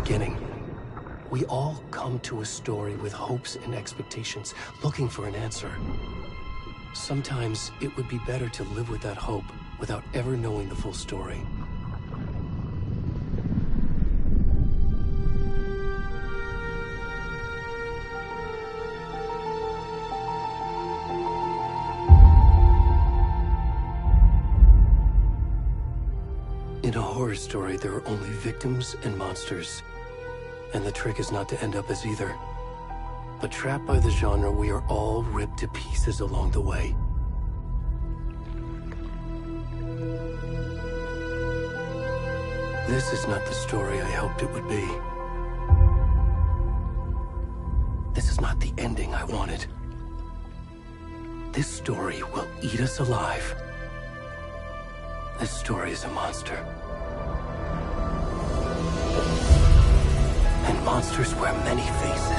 beginning. We all come to a story with hopes and expectations, looking for an answer. Sometimes it would be better to live with that hope without ever knowing the full story. In a horror story, there are only victims and monsters. And the trick is not to end up as either. But trapped by the genre, we are all ripped to pieces along the way. This is not the story I hoped it would be. This is not the ending I wanted. This story will eat us alive. This story is a monster. And monsters wear many faces.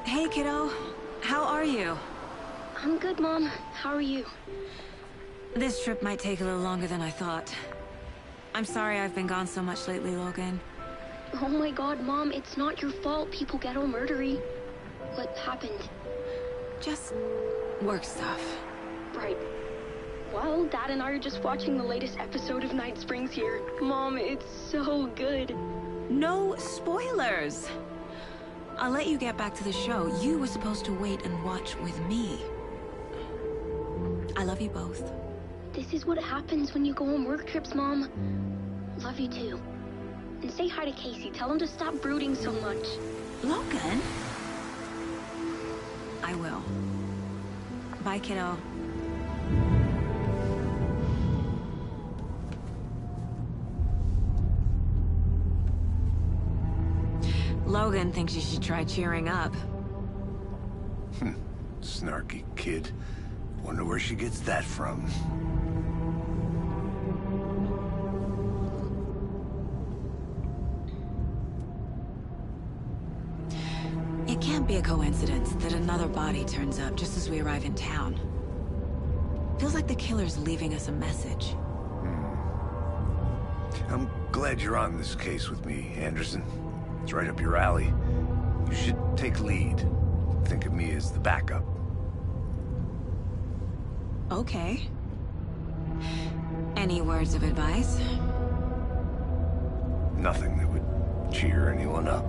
Hey, kiddo. How are you? I'm good, Mom. How are you? This trip might take a little longer than I thought. I'm sorry I've been gone so much lately, Logan. Oh my god, Mom, it's not your fault people get all murdery. What happened? Just work stuff. Right. Well, Dad and I are just watching the latest episode of Night Springs here. Mom, it's so good. No spoilers! I'll let you get back to the show. You were supposed to wait and watch with me. I love you both. This is what happens when you go on work trips, Mom. Love you too. And say hi to Casey. Tell him to stop brooding so much. Logan? I will. Bye, kiddo. Logan thinks you should try cheering up. Snarky kid. Wonder where she gets that from. It can't be a coincidence that another body turns up just as we arrive in town. Feels like the killer's leaving us a message. I'm glad you're on this case with me, Anderson. It's right up your alley. You should take lead. Think of me as the backup. Okay. Any words of advice? Nothing that would cheer anyone up.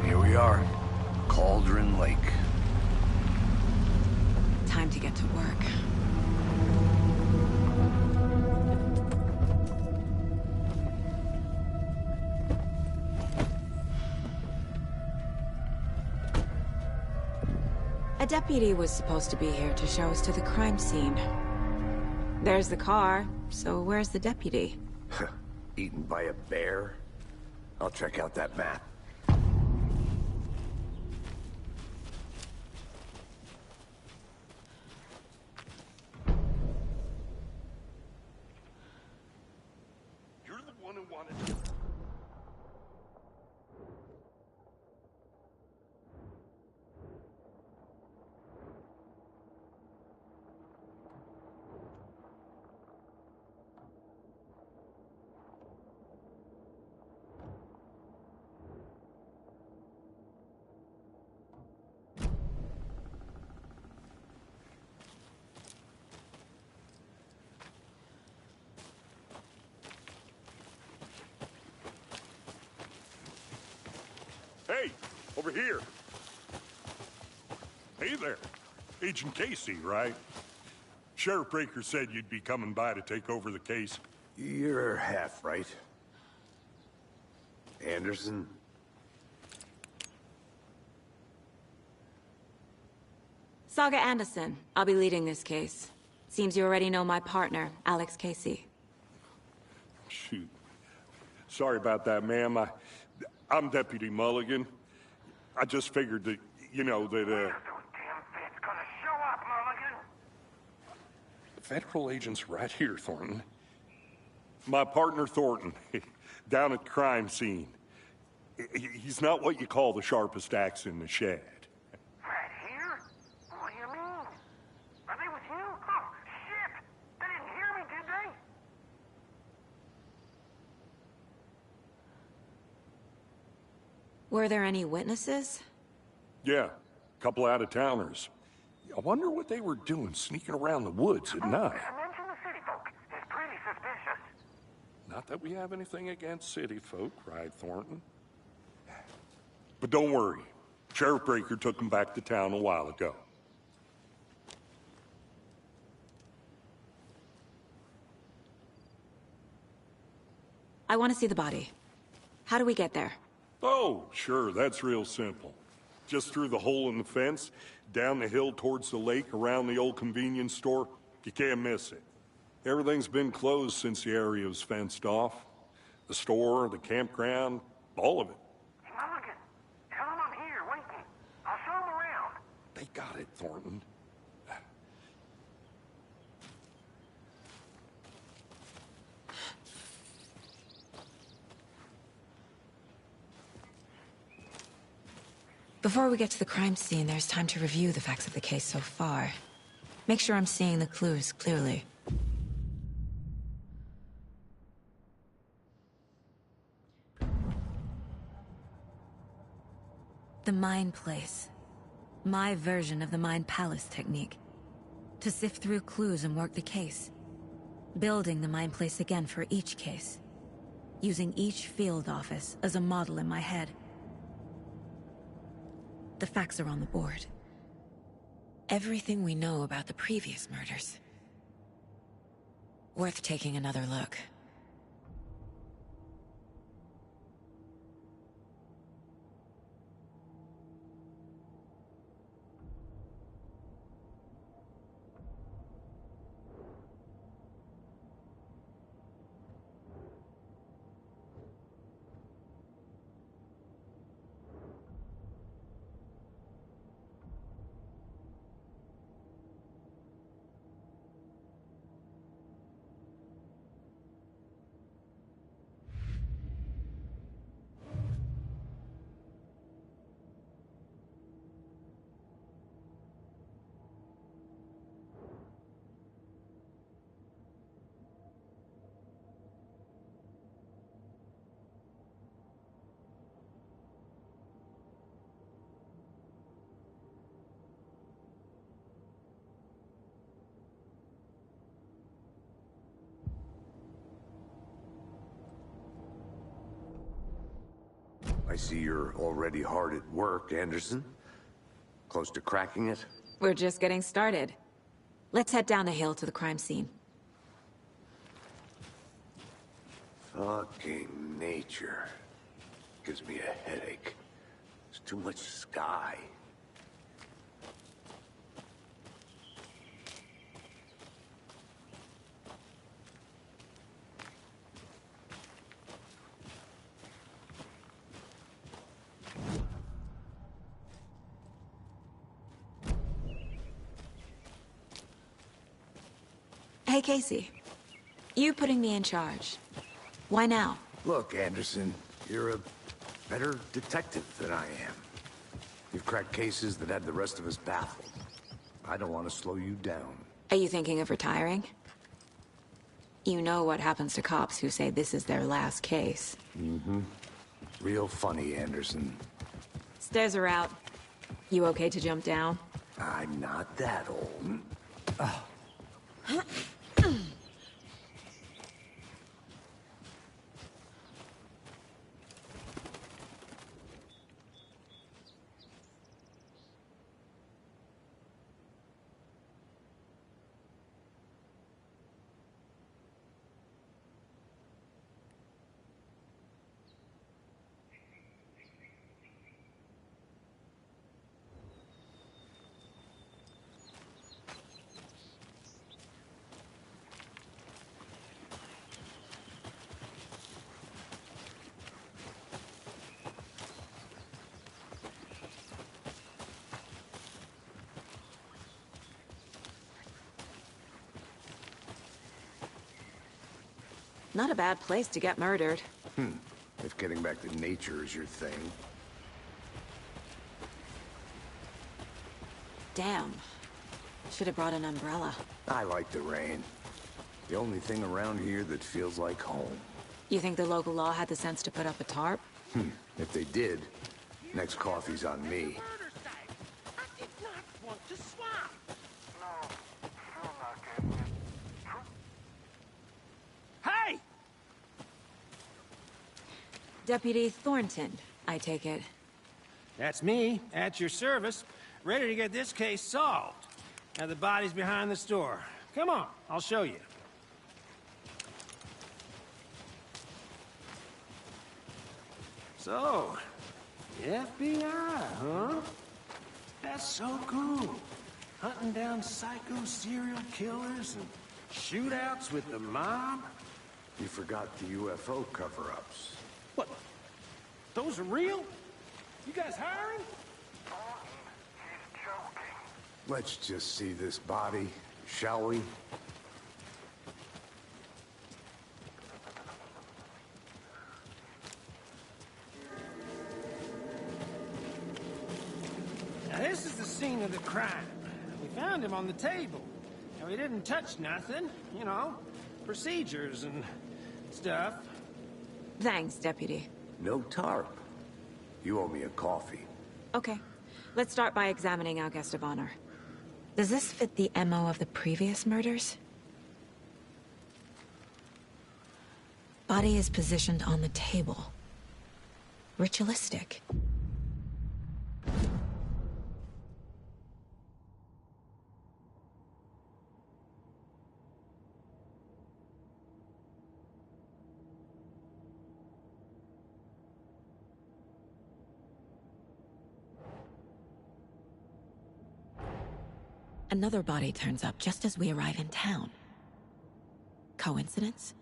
Here we are. Cauldron Lake. Time to get to work. A deputy was supposed to be here to show us to the crime scene. There's the car, so where's the deputy? Eaten by a bear? I'll check out that map. You're the one who wanted to... Hey, over here. Hey there. Agent Casey, right? Sheriff Breaker said you'd be coming by to take over the case. You're half right. Anderson? Saga Anderson. I'll be leading this case. Seems you already know my partner, Alex Casey. Shoot. Sorry about that, ma'am. I'm Deputy Mulligan. I just figured that, you know, that, Federal agent's right here, Thornton. My partner, Thornton, down at the crime scene. He's not what you call the sharpest axe in the shed. Right here? What do you mean? Are they with you? Oh, shit! They didn't hear me, did they? Were there any witnesses? Yeah, a couple out-of-towners. I wonder what they were doing sneaking around the woods at night. Mention the city folk. It's pretty suspicious. Not that we have anything against city folk, cried Thornton. But don't worry. Sheriff Breaker took them back to town a while ago. I want to see the body. How do we get there? Oh, sure, that's real simple. Just through the hole in the fence, down the hill towards the lake, around the old convenience store. You can't miss it. Everything's been closed since the area was fenced off. The store, the campground, all of it. Mulligan, tell them I'm here, waiting. I'll show them around. They got it, Thornton. Before we get to the crime scene, there's time to review the facts of the case so far. Make sure I'm seeing the clues clearly. The Mind Place. My version of the Mind Palace technique. To sift through clues and work the case. Building the Mind Place again for each case. Using each field office as a model in my head. The facts are on the board. Everything we know about the previous murders. Worth taking another look. I see you're already hard at work, Anderson. Close to cracking it? We're just getting started. Let's head down the hill to the crime scene. Fucking nature. Gives me a headache. There's too much sky. Hey, Casey. You putting me in charge. Why now? Look, Anderson, you're a better detective than I am. You've cracked cases that had the rest of us baffled. I don't want to slow you down. Are you thinking of retiring? You know what happens to cops who say this is their last case. Mm-hmm. Real funny, Anderson. Stairs are out. You okay to jump down? I'm not that old. Not a bad place to get murdered. If getting back to nature is your thing. Damn. Should have brought an umbrella. I like the rain. The only thing around here that feels like home. You think the local law had the sense to put up a tarp? If they did, next coffee's on me. Murder site. I did not want to swap. No, I'm not getting it. Hey! Deputy Thornton, I take it. That's me, at your service, ready to get this case solved. Now the body's behind the store. Come on, I'll show you. So, the FBI, huh? That's so cool. Hunting down psycho serial killers and shootouts with the mob. You forgot the UFO cover-ups. What? Those are real? You guys hiring? He's joking. Let's just see this body, shall we? Now this is the scene of the crime. We found him on the table. Now he didn't touch nothing, you know, procedures and stuff. Thanks, Deputy. No tarp. You owe me a coffee. Okay. Let's start by examining our guest of honor. Does this fit the MO of the previous murders? Body is positioned on the table. Ritualistic. Another body turns up just as we arrive in town. Coincidence?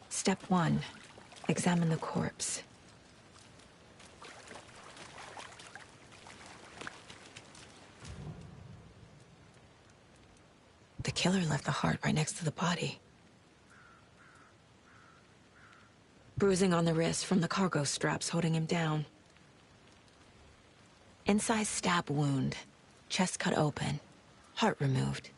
Step 1. Examine the corpse. The killer left the heart right next to the body. Bruising on the wrist from the cargo straps holding him down. Incised stab wound. Chest cut open. Heart removed.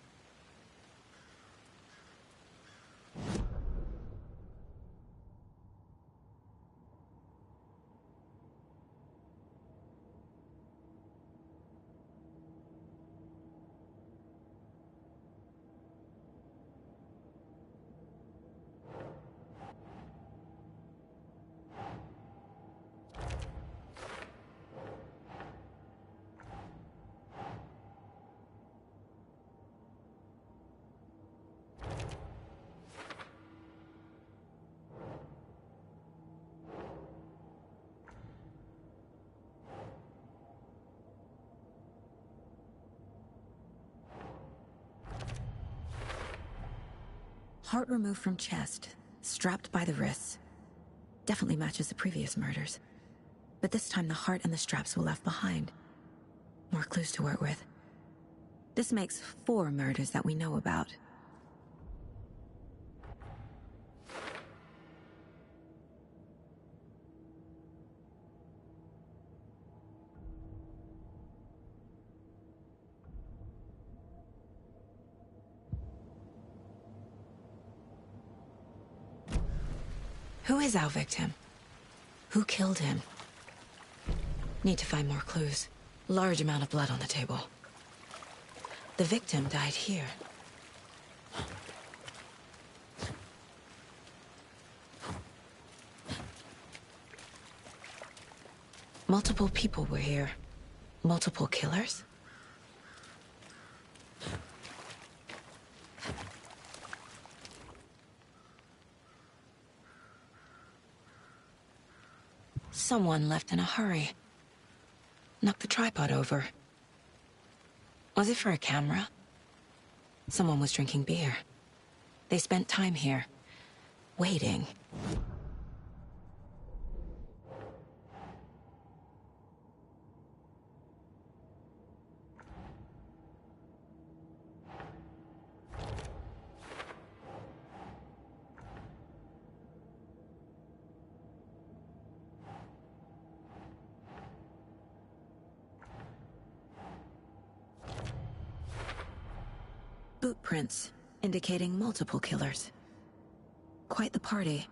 Heart removed from chest, strapped by the wrists. Definitely matches the previous murders. But this time the heart and the straps were left behind. More clues to work with. This makes 4 murders that we know about. Who is our victim? Who killed him? Need to find more clues. Large amount of blood on the table. The victim died here. Multiple people were here. Multiple killers? Someone left in a hurry. Knocked the tripod over. Was it for a camera? Someone was drinking beer. They spent time here, waiting. Boot prints, indicating multiple killers. Quite the party.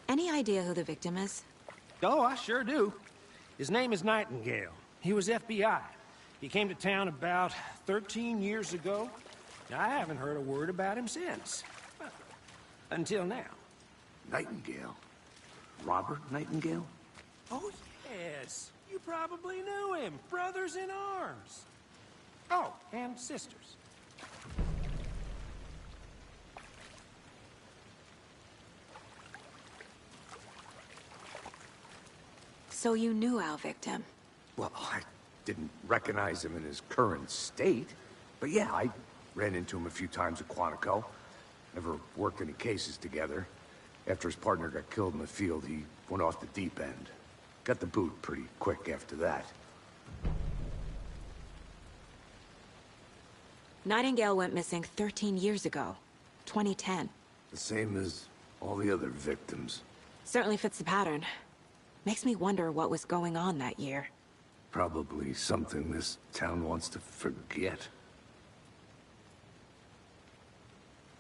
Any idea who the victim is? Oh, I sure do. His name is Nightingale. He was FBI. He came to town about 13 years ago. I haven't heard a word about him since. Until now. Nightingale? Robert Nightingale? Oh, yes. You probably knew him. Brothers in arms. Oh, and sisters. So you knew our victim? Well, I didn't recognize him in his current state. But yeah, I ran into him a few times at Quantico. Never worked any cases together. After his partner got killed in the field, he went off the deep end. Got the boot pretty quick after that. Nightingale went missing 13 years ago. 2010. The same as all the other victims. Certainly fits the pattern. Makes me wonder what was going on that year. Probably something this town wants to forget.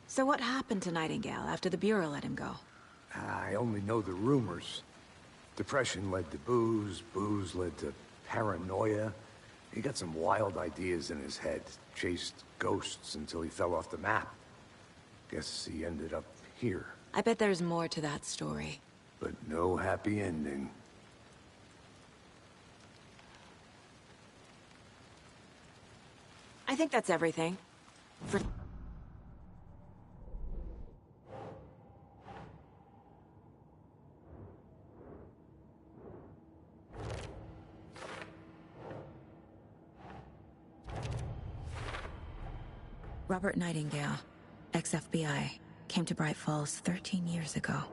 So what happened to Nightingale after the Bureau let him go? I only know the rumors. Depression led to booze, booze led to paranoia. He got some wild ideas in his head, chased ghosts until he fell off the map. Guess he ended up here. I bet there's more to that story. But no happy ending. I think that's everything. For Robert Nightingale, ex-FBI, came to Bright Falls 13 years ago.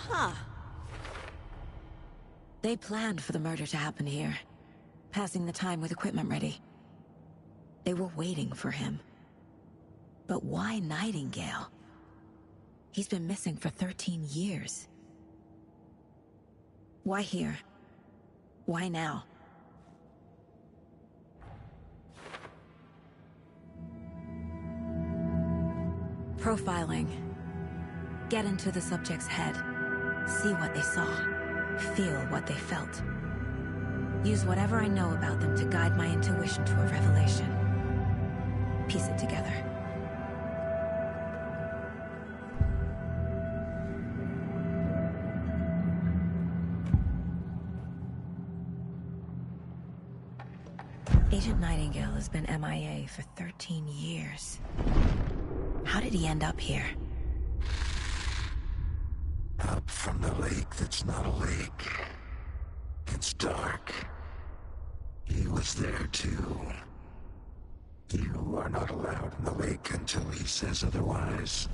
Huh. They planned for the murder to happen here, passing the time with equipment ready. They were waiting for him. But why Nightingale? He's been missing for 13 years. Why here? Why now? Profiling. Get into the subject's head. See what they saw. Feel what they felt. Use whatever I know about them to guide my intuition to a revelation. Piece it together. Agent Nightingale has been MIA for 13 years. How did he end up here? Up from the lake that's not a lake. It's dark. He was there too. You are not allowed in the lake until he says otherwise.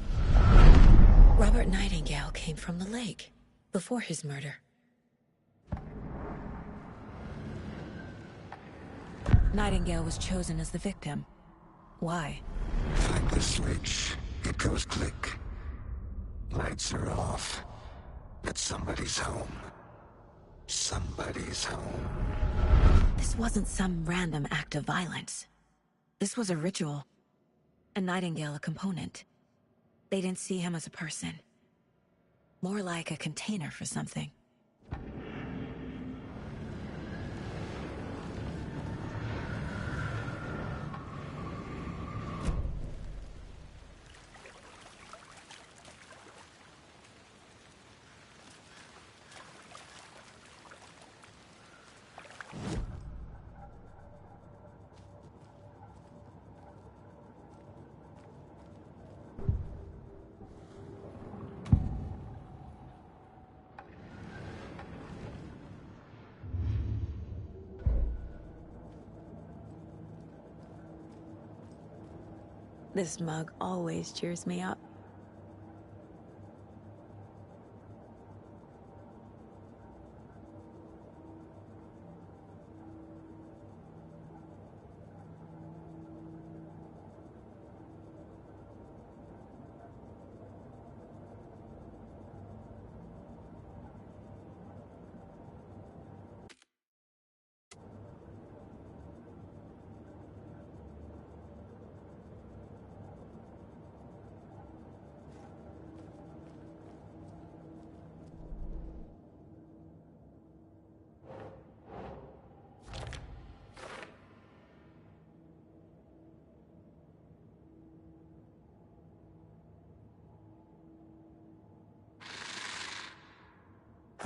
Robert Nightingale came from the lake, before his murder. Nightingale was chosen as the victim. Why? Find the switch. It goes click. Lights are off. But somebody's home. Somebody's home. This wasn't some random act of violence. This was a ritual. And Nightingale a component. They didn't see him as a person. More like a container for something. This mug always cheers me up.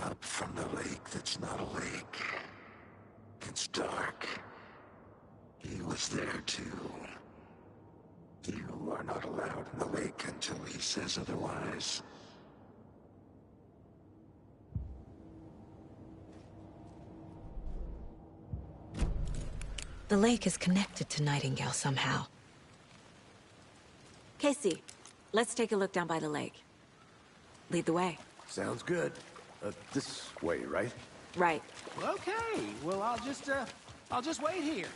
Up from the lake that's not a lake. It's dark. He was there too. You are not allowed in the lake until he says otherwise. The lake is connected to Nightingale somehow. Casey, let's take a look down by the lake. Lead the way. Sounds good. This way, right? Right. Okay, well, I'll just wait here.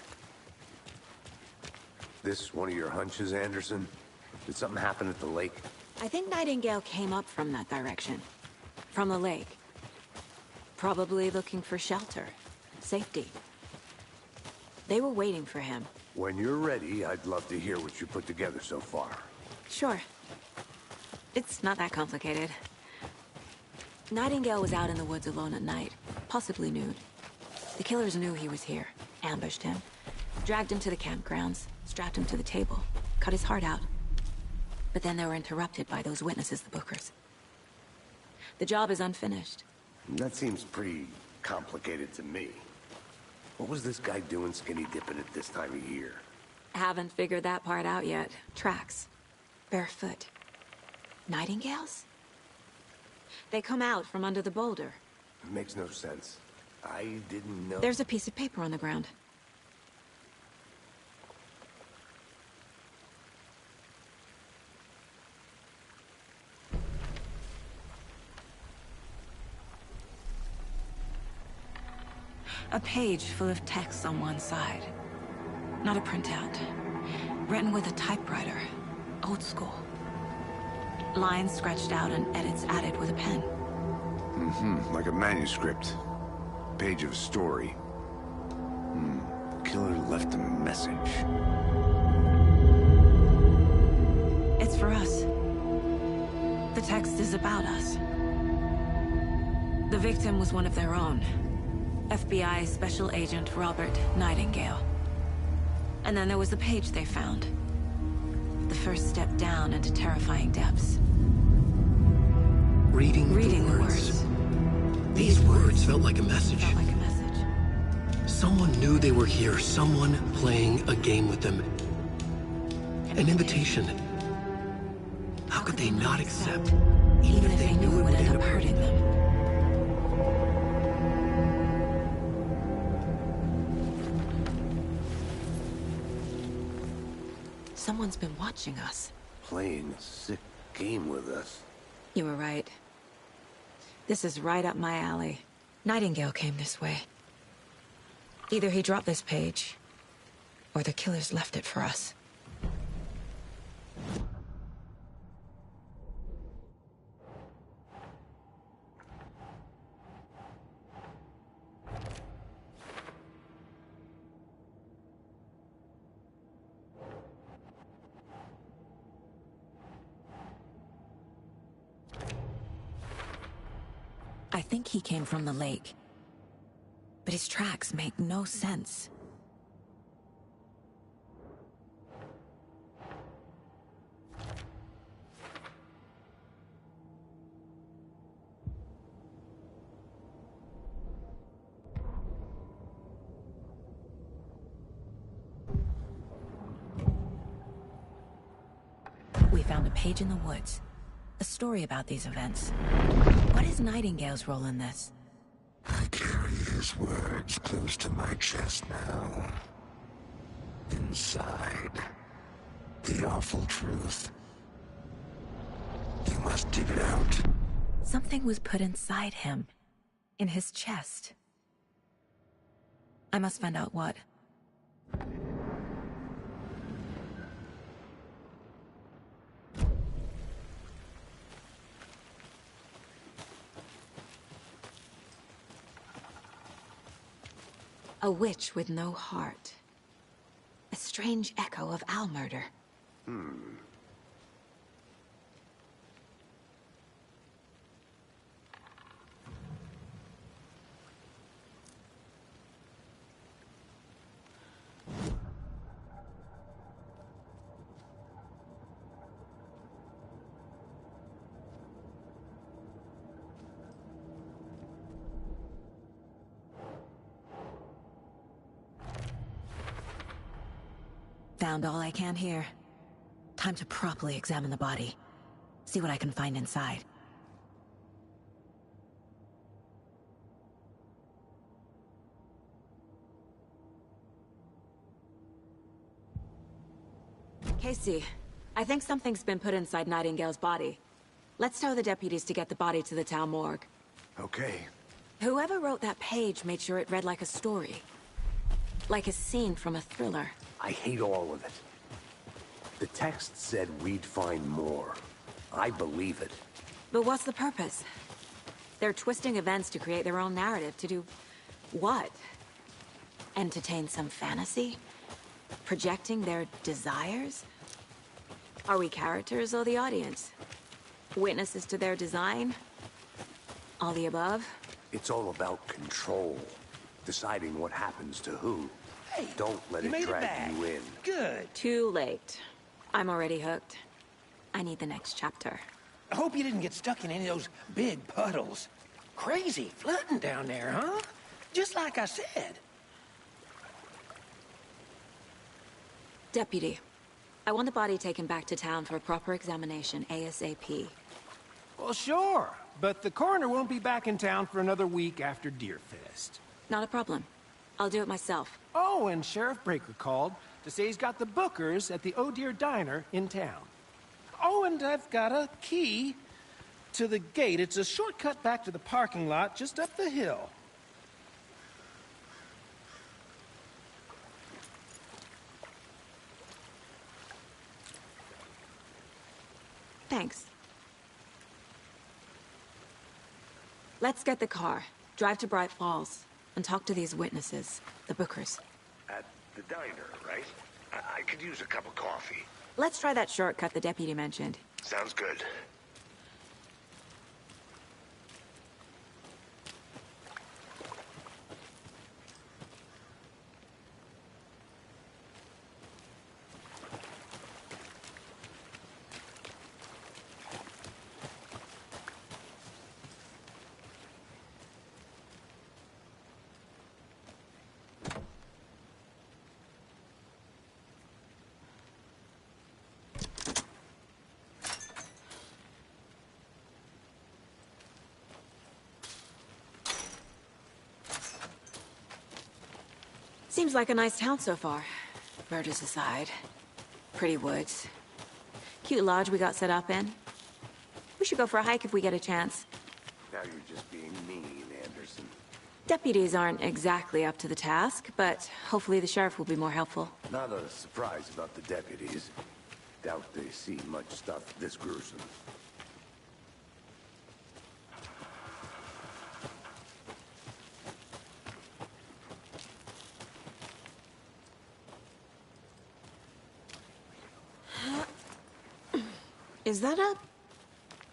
This one of your hunches, Anderson? Did something happen at the lake? I think Nightingale came up from that direction. From the lake. Probably looking for shelter. Safety. They were waiting for him. When you're ready, I'd love to hear what you put together so far. Sure. It's not that complicated. Nightingale was out in the woods alone at night, possibly nude. The killers knew he was here, ambushed him, dragged him to the campgrounds, strapped him to the table, cut his heart out. But then they were interrupted by those witnesses, the Bookers. The job is unfinished. That seems pretty complicated to me. What was this guy doing skinny dipping at this time of year? Haven't figured that part out yet. Tracks. Barefoot. Nightingales? They come out from under the boulder. It makes no sense. I didn't know... There's a piece of paper on the ground. A page full of text on one side. Not a printout. Written with a typewriter. Old school. Lines scratched out and edits added with a pen. Like a manuscript. Page of a story. Killer left a message. It's for us. The text is about us. The victim was one of their own. FBI Special Agent Robert Nightingale. And then there was the page they found. The first step down into terrifying depths. Reading the words. These words felt like a message. Someone knew they were here. Someone playing a game with them. An invitation. How could they not accept, even if they knew it would end up hurting them? Someone's been watching us. Playing a sick game with us. You were right. This is right up my alley. Nightingale came this way. Either he dropped this page, or the killers left it for us. I think he came from the lake. But his tracks make no sense. We found a page in the woods. A story about these events. What is Nightingale's role in this? I carry his words close to my chest now. Inside, the awful truth. You must dig it out. Something was put inside him. In his chest. I must find out what. A witch with no heart. A strange echo of owl murder. Found all I can here. Time to properly examine the body. See what I can find inside. Casey, I think something's been put inside Nightingale's body. Let's tell the deputies to get the body to the town morgue. Okay. Whoever wrote that page made sure it read like a story. Like a scene from a thriller. I hate all of it. The text said we'd find more. I believe it. But what's the purpose? They're twisting events to create their own narrative. To do what? Entertain some fantasy? Projecting their desires? Are we characters or the audience? Witnesses to their design? All the above? It's all about control. Deciding what happens to who. Hey, don't let you it made it drag back. you in. Good. Too late. I'm already hooked. I need the next chapter. I hope you didn't get stuck in any of those big puddles. Crazy flooding down there, huh? Just like I said. Deputy, I want the body taken back to town for a proper examination ASAP. Well, sure. But the coroner won't be back in town for another week after Deerfest. Not a problem. I'll do it myself. Oh, and Sheriff Breaker called to say he's got the Bookers at the Oh Deer Diner in town. Oh, and I've got a key to the gate. It's a shortcut back to the parking lot just up the hill. thanks. Let's get the car, drive to Bright Falls, and talk to these witnesses, the Bookers. At the diner, right? I could use a cup of coffee. Let's try that shortcut the deputy mentioned. Sounds good. Seems like a nice town so far. Murders aside. Pretty woods. Cute lodge we got set up in. We should go for a hike if we get a chance. Now you're just being mean, Anderson. Deputies aren't exactly up to the task, but hopefully the sheriff will be more helpful. Not a surprise about the deputies. Doubt they see much stuff this gruesome. Is that a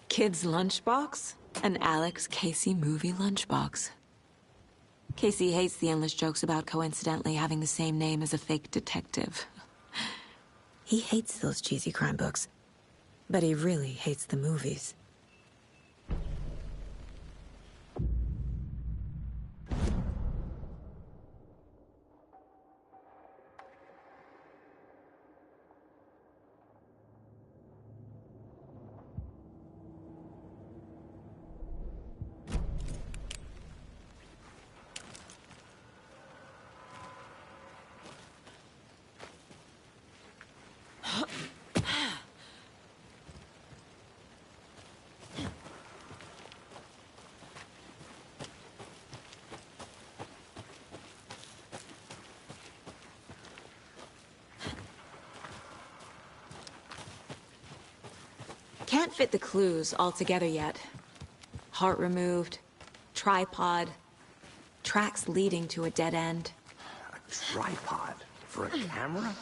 kid's lunchbox? An Alex Casey movie lunchbox. Casey hates the endless jokes about coincidentally having the same name as a fake detective. He hates those cheesy crime books, but he really hates the movies. Can't fit the clues all together yet. Heart removed, tripod, tracks leading to a dead end. A tripod? For a camera?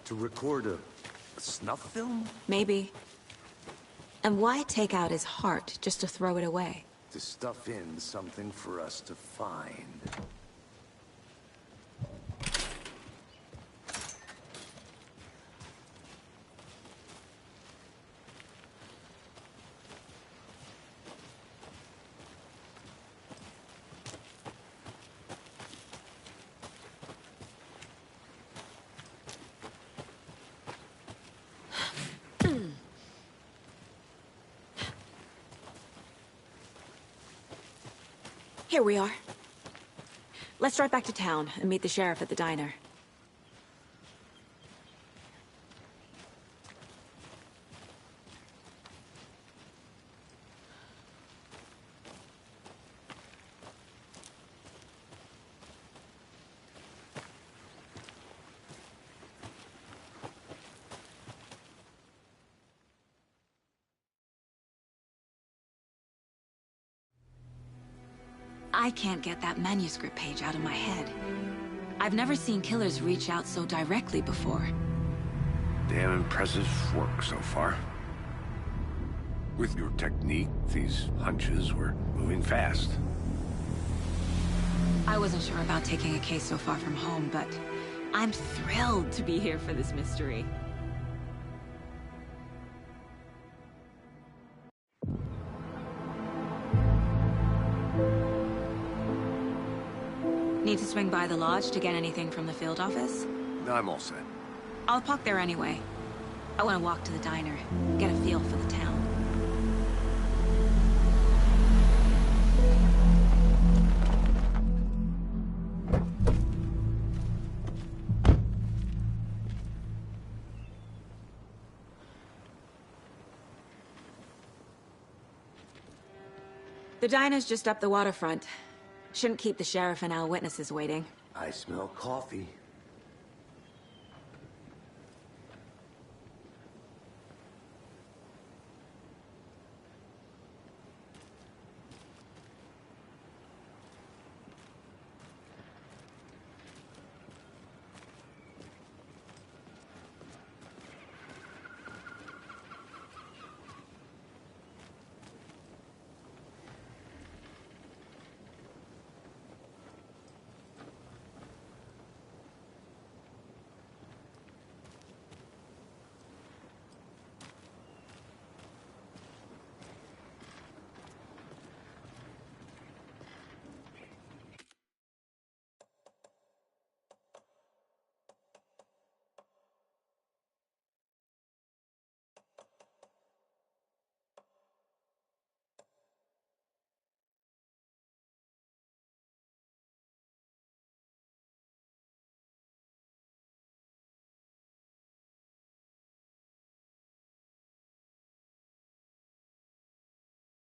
To record a snuff film? Maybe. And why take out his heart just to throw it away? To stuff in something for us to find. Here we are. Let's drive back to town and meet the sheriff at the diner. I can't get that manuscript page out of my head. I've never seen killers reach out so directly before. Damn impressive work so far. With your technique, these hunches were moving fast. I wasn't sure about taking a case so far from home, but I'm thrilled to be here for this mystery. Need to swing by the lodge to get anything from the field office? I'm all set. I'll park there anyway. I want to walk to the diner, get a feel for the town. The diner's just up the waterfront. Shouldn't keep the sheriff and our witnesses waiting. I smell coffee.